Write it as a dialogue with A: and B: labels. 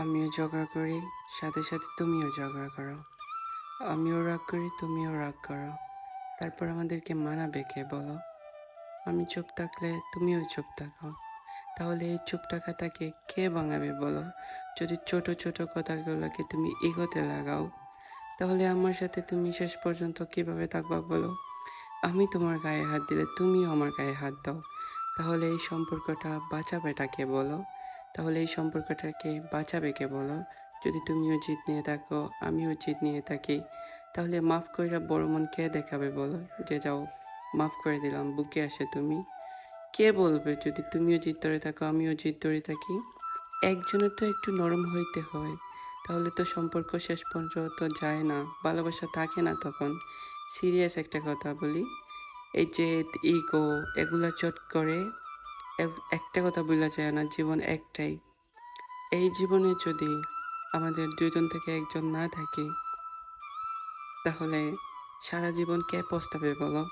A: আমিও ঝগড়া করি, সাথে সাথে তুমিও ঝগড়া করো। আমিও রাগ করি, তুমিও রাগ করো। তারপর আমাদেরকে মানাবে কে বলো? আমি চুপ থাকলে তুমিও চুপ থাকো। তাহলে এই চুপ থাকাটাকে কে ভাঙাবে বলো? যদি ছোট ছোট কথাগুলোকে তুমি এগোতে লাগাও, তাহলে আমার সাথে তুমি শেষ পর্যন্ত কিভাবে থাকবা বলো? আমি তোমার গায়ে হাত দিলে তুমিও আমার গায়ে হাত দাও। তাহলে এই সম্পর্কটা বাঁচাবেটা কে বলো? তাহলে এই সম্পর্কটাকে বাঁচাবে কে বলো? যদি তুমিও জিত নিয়ে থাকো, আমিও জিত নিয়ে থাকি, তাহলে মাফ কইরা বড় মন কে দেখাবে বলো? যে যাও, মাফ করে দিলাম, বুকে আসে তুমি। কে বলবে যদি তুমিও জিদ ধরে থাকো, আমিও জিদ ধরে থাকি? একজনের তো একটু নরম হইতে হয়, তাহলে তো সম্পর্ক শেষ পর্যন্ত যায় না, ভালোবাসা থাকে না তখন। সিরিয়াস একটা কথা বলি, এই যে ইগো, এগুলা চট করে একটা কথা বলা যায় না, জীবন একটাই। এই জীবনে যদি আমাদের দুজন থেকে একজন না থাকে, তাহলে সারা জীবন কে পস্তাবে বলো?